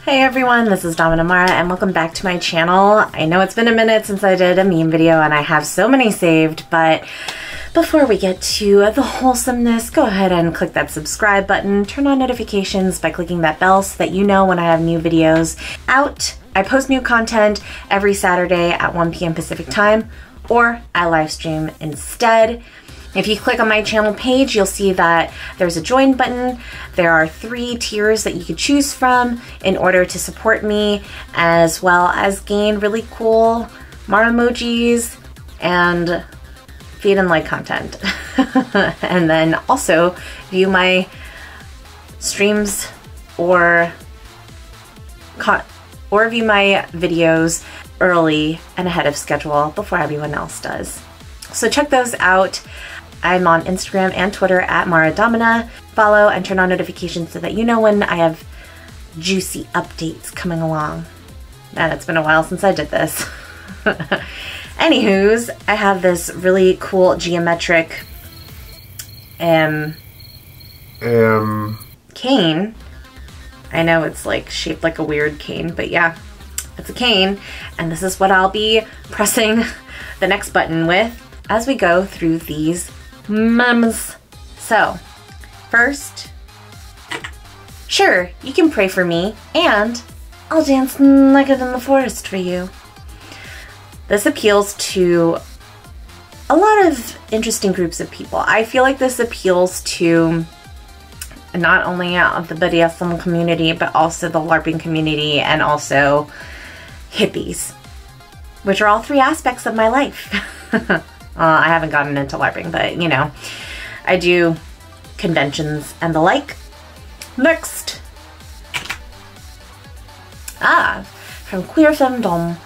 Hey everyone, this is Domina Mara and welcome back to my channel. I know it's been a minute since I did a meme video and I have so many saved, but before we get to the wholesomeness, go ahead and click that subscribe button, turn on notifications by clicking that bell so that you know when I have new videos out. I post new content every Saturday at 1 p.m. Pacific time, or I live stream instead. If you click on my channel page, you'll see that there's a join button. There are 3 tiers that you could choose from in order to support me, as well as gain really cool Mara emojis and feed and like content. And then also view my streams or view my videos early and ahead of schedule before everyone else does. So check those out. I'm on Instagram and Twitter at Mara Domina. Follow and turn on notifications so that you know when I have juicy updates coming along. Man, it's been a while since I did this. Anywho's, I have this really cool geometric cane. I know it's like shaped like a weird cane, but yeah, it's a cane. And this is what I'll be pressing the next button with as we go through these MEMES. So, first, sure, you can pray for me, and I'll dance naked in the forest for you. This appeals to a lot of interesting groups of people. I feel like this appeals to not only the BDSM community, but also the LARPing community, and also hippies, which are all 3 aspects of my life. I haven't gotten into LARPing, but you know, I do conventions and the like. Next. From Queer Femdom.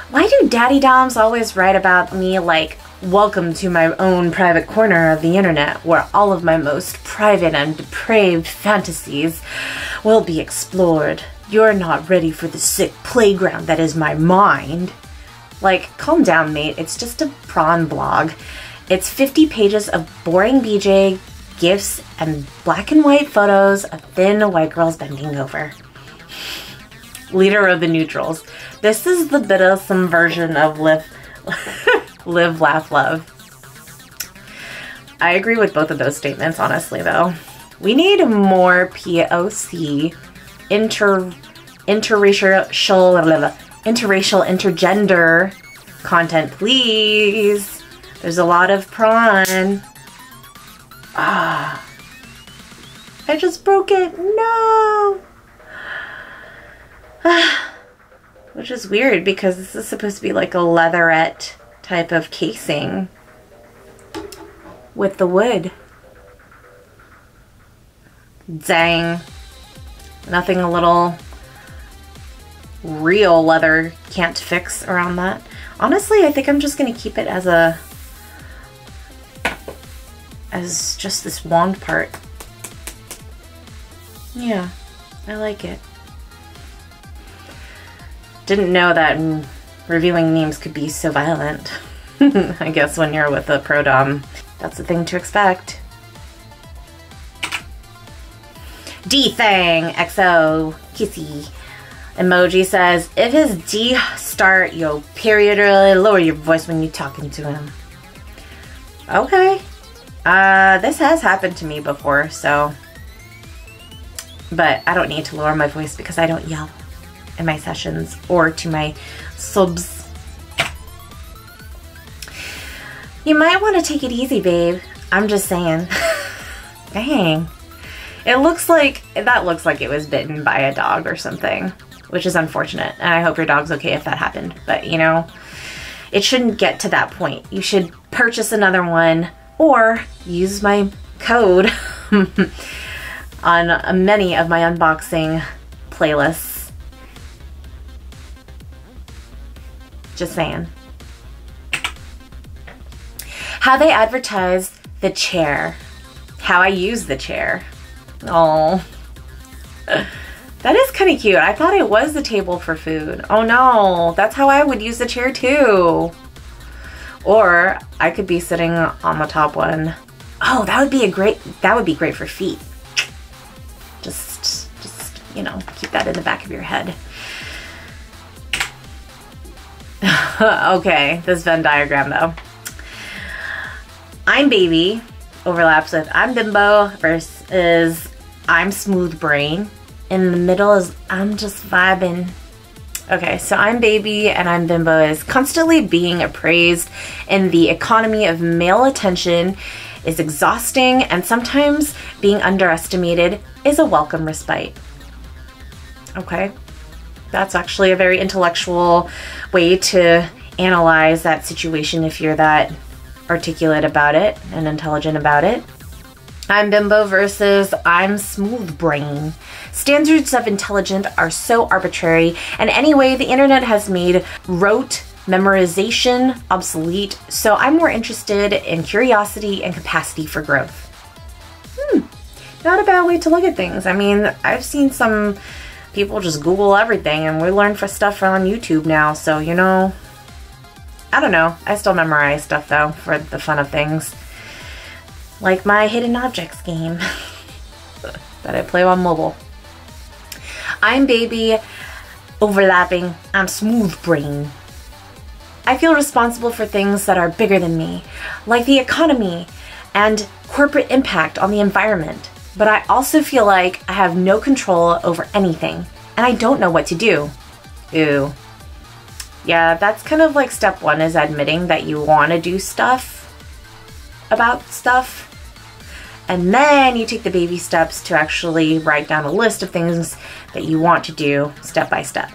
Why do daddy doms always write about me like, welcome to my own private corner of the internet where all of my most private and depraved fantasies will be explored. You're not ready for the sick playground that is my mind. Like, calm down, mate. It's just a prawn blog. It's 50 pages of boring BJ, GIFs, and black and white photos of thin white girls bending over. Leader of the Neutrals. This is the BDSM version of Live, Laugh, Love. I agree with both of those statements, honestly, though. We need more POC, interracial, intergender content, please. There's a lot of prawn. I just broke it. No. Which is weird because this is supposed to be like a leatherette type of casing with the wood. Dang. Nothing a little real leather can't fix around that. Honestly, I think I'm just gonna keep it as just this wand part. Yeah, I like it. Didn't know that reviewing memes could be so violent. I guess when you're with a pro dom, that's the thing to expect. D-Thang XO Kissy emoji says, if his D start, yo, period, really lower your voice when you're talking to him. Okay. This has happened to me before, so. But I don't need to lower my voice because I don't yell in my sessions or to my subs. You might want to take it easy, babe. I'm just saying. Dang. That looks like it was bitten by a dog or something, which is unfortunate. And I hope your dog's okay if that happened. But, you know, it shouldn't get to that point. You should purchase another one or use my code on many of my unboxing playlists. Just saying. How they advertise the chair. How I use the chair. Oh, that is kind of cute. I thought it was the table for food. Oh no, that's how I would use the chair too. Or I could be sitting on the top one. Oh, that would be great for feet. Just you know, keep that in the back of your head. Okay, this Venn diagram though. I'm baby overlaps with I'm bimbo versus I'm smooth brain. In the middle is I'm just vibing. Okay, so I'm baby and I'm bimbo is constantly being appraised in the economy of male attention is exhausting, and sometimes being underestimated is a welcome respite. Okay, that's actually a very intellectual way to analyze that situation if you're that articulate about it and intelligent about it. I'm bimbo versus I'm smooth brain. Standards of intelligence are so arbitrary, and anyway, the internet has made rote memorization obsolete, so I'm more interested in curiosity and capacity for growth. Not a bad way to look at things. I mean, I've seen some people just Google everything, and we learn for stuff on YouTube now, so you know, I don't know. I still memorize stuff though for the fun of things. Like my hidden objects game that I play on mobile. I'm baby overlapping, I'm smooth brain. I feel responsible for things that are bigger than me, like the economy and corporate impact on the environment. But I also feel like I have no control over anything, and I don't know what to do. Ooh. Yeah, that's kind of like step one, is admitting that you want to do stuff about stuff. And then you take the baby steps to actually write down a list of things that you want to do step by step.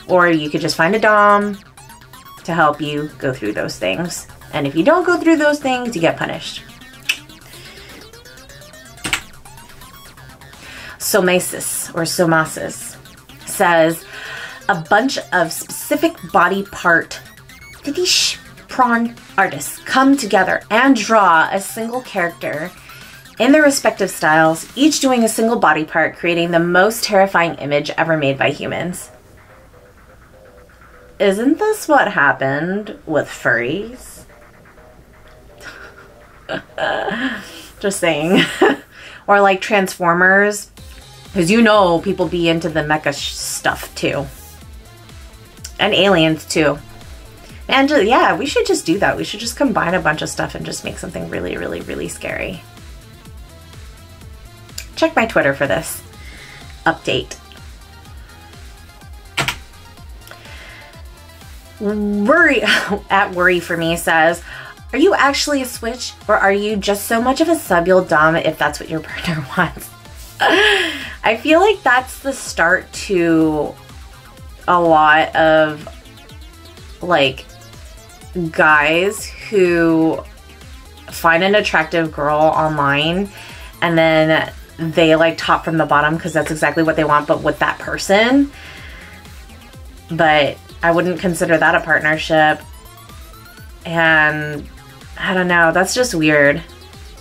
Or you could just find a dom to help you go through those things. And if you don't go through those things, you get punished. Somasis or somasis says a bunch of specific body part fetish prawn artists come together and draw a single character in their respective styles, each doing a single body part, creating the most terrifying image ever made by humans. Isn't this what happened with furries? Just saying. Or like Transformers, because you know people be into the mecha stuff too. And aliens too. And yeah, we should just do that. We should just combine a bunch of stuff and just make something really, really, really scary. Check my Twitter for this update. Worry for me says, are you actually a switch, or are you just so much of a sub you'll dom if that's what your partner wants? I feel like that's the start to a lot of like guys who find an attractive girl online and then they like top from the bottom because that's exactly what they want, but with that person. But I wouldn't consider that a partnership. And I don't know, that's just weird.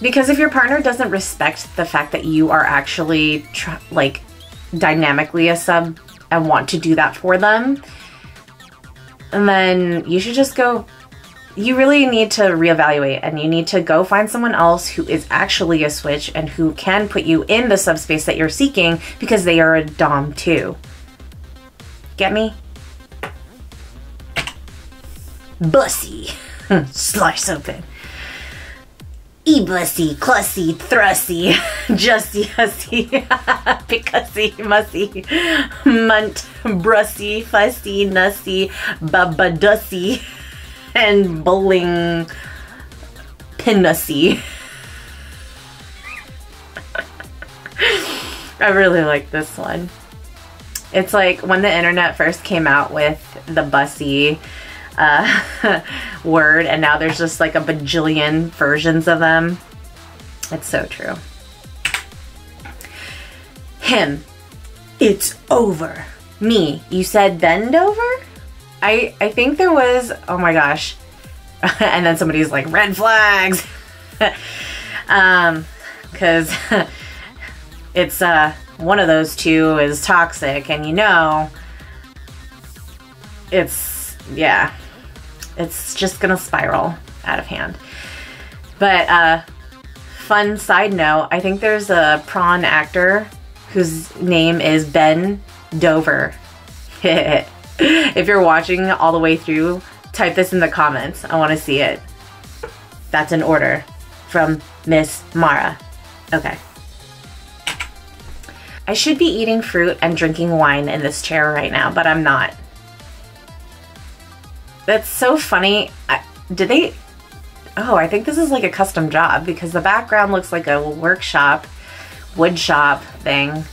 Because if your partner doesn't respect the fact that you are actually like dynamically a sub and want to do that for them, and then you should just go, you really need to reevaluate, and you need to go find someone else who is actually a switch and who can put you in the subspace that you're seeking, because they are a dom too. Get me? Bussy. Slice open. E-bussy, clussy, thrusty, justy, hussy, picussy, mussy, munt, brussy, fussy, nussy, babadussy, and bowling pinussy. I really like this one. It's like when the internet first came out with the bussy word, and now there's just like a bajillion versions of them. It's so true. Him, it's over. Me, you said bend over? I think there was, oh my gosh. And then somebody's like, red flags. Because it's one of those two is toxic, and you know, it's, yeah, it's just gonna spiral out of hand. But fun side note, I think there's a prawn actor whose name is Ben Dover. If you're watching all the way through, type this in the comments. I want to see it. That's an order from Miss Mara. Okay. I should be eating fruit and drinking wine in this chair right now, but I'm not. That's so funny. Did they... Oh, I think this is like a custom job because the background looks like a workshop, wood shop thing.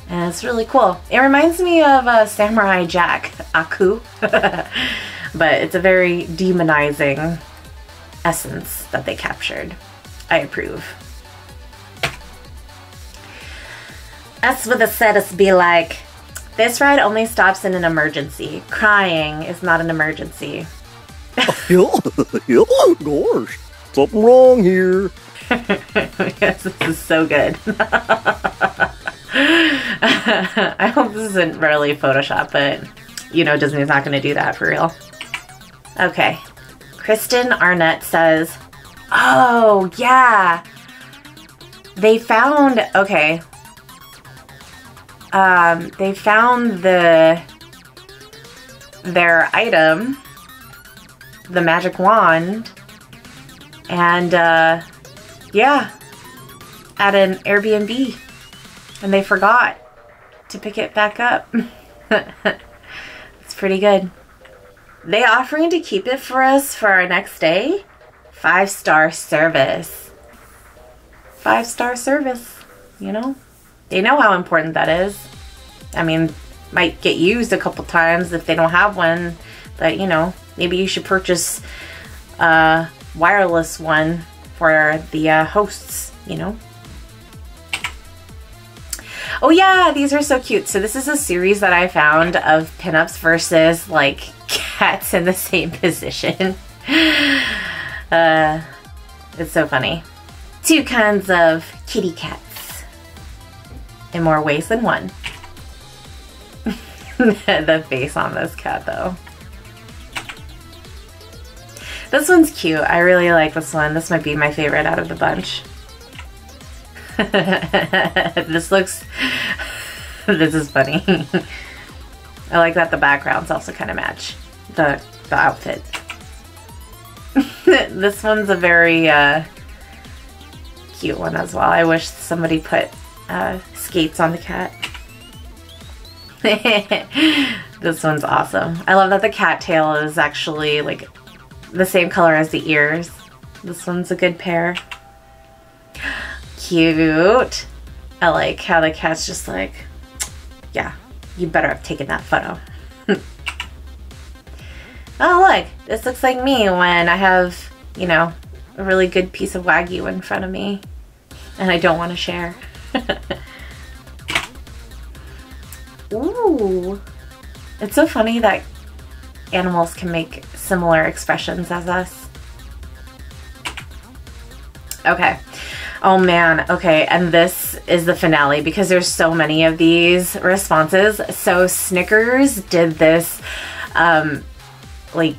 And it's really cool. It reminds me of Samurai Jack, Aku. But it's a very demonizing essence that they captured. I approve. Us with a status be like, this ride only stops in an emergency. Crying is not an emergency. Gosh, something wrong here. Yes, this is so good. I hope this isn't really Photoshop, but you know Disney's not going to do that for real. Okay. Kristen Arnett says, oh, yeah. They found, okay. They found their item, the magic wand, and yeah, at an Airbnb, and they forgot to pick it back up. It's pretty good. They offering to keep it for us for our next stay? 5-star service. 5-star service, you know? They know how important that is. I mean, might get used a couple times if they don't have one, but you know, maybe you should purchase a wireless one for the hosts, you know? Oh yeah, these are so cute. So this is a series that I found of pinups versus like cats in the same position. It's so funny. 2 kinds of kitty cats in more ways than one. The face on this cat though. This one's cute. I really like this one. This might be my favorite out of the bunch. This is funny. I like that the backgrounds also kind of match the outfit. This one's a very cute one as well. I wish somebody put skates on the cat. This one's awesome. I love that the cat tail is actually like the same color as the ears. This one's a good pair. Cute. I like how the cat's just like, yeah, you better have taken that photo. Oh look, this looks like me when I have, you know, a really good piece of Wagyu in front of me and I don't want to share. Ooh, it's so funny that animals can make similar expressions as us. Okay. Oh man, okay, and this is the finale because there's so many of these responses. So Snickers did this, like,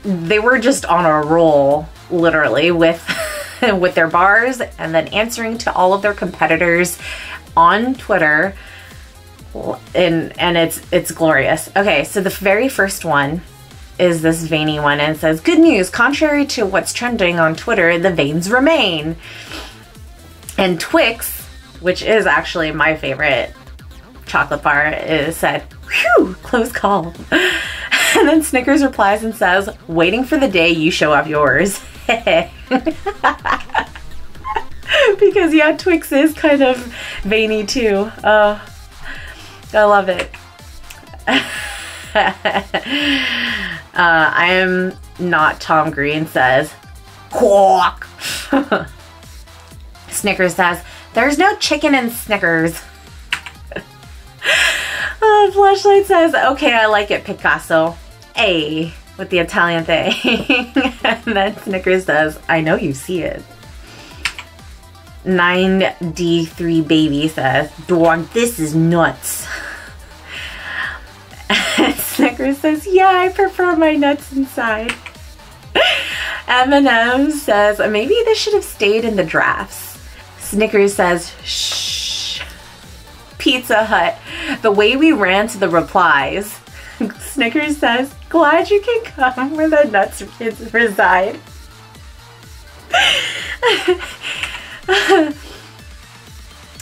they were just on a roll, literally, with with their bars and then answering to all of their competitors on Twitter, and it's glorious. Okay, so the very first one is this veiny one, and it says, good news, contrary to what's trending on Twitter, the veins remain. And Twix, which is actually my favorite chocolate bar, is said, whew, close call. And then Snickers replies and says, waiting for the day you show off yours. Because yeah, Twix is kind of veiny too. I love it. I am not Tom Green says, quack. Snickers says, there's no chicken in Snickers. Flashlight says, okay, I like it, Picasso. A with the Italian thing. And then Snickers says, I know you see it. 9D3 Baby says, dog, this is nuts. Snickers says, yeah, I prefer my nuts inside. Eminem says, maybe this should have stayed in the drafts. Snickers says, shh. Pizza Hut. The way we ran to the replies. Snickers says, glad you can come where the nuts kids reside.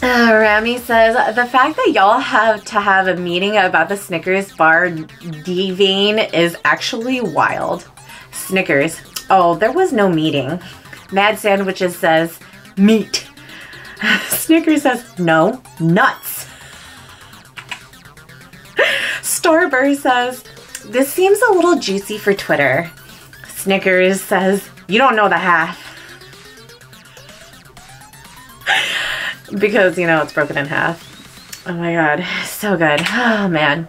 Rami says, the fact that y'all have to have a meeting about the Snickers bar devane is actually wild. Snickers, oh, there was no meeting. Mad Sandwiches says, meat. Snickers says, no, nuts. Starburst says, this seems a little juicy for Twitter. Snickers says, you don't know the half. Because, you know, it's broken in half. Oh my god, so good. Oh man.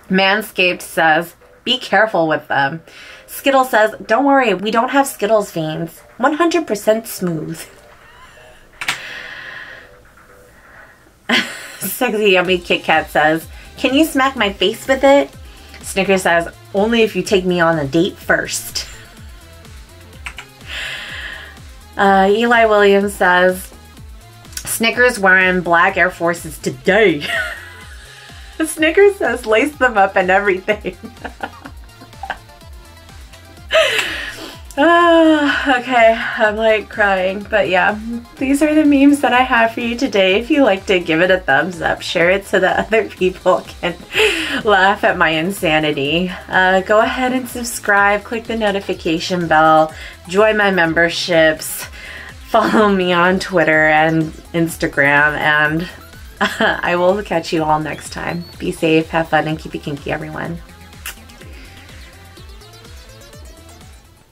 Manscaped says, be careful with them. Skittles says, don't worry, we don't have Skittles veins. 100% smooth. Sexy Yummy Kit Kat says, can you smack my face with it? Snickers says, only if you take me on a date first. Eli Williams says, Snickers wearing black Air Forces today. Snickers says, lace them up and everything. Okay, I'm like crying, but yeah, these are the memes that I have for you today. If you liked it, give it a thumbs up, share it so that other people can laugh at my insanity. Go ahead and subscribe, click the notification bell, join my memberships, follow me on Twitter and Instagram, and I will catch you all next time. Be safe, have fun, and keep it kinky, everyone.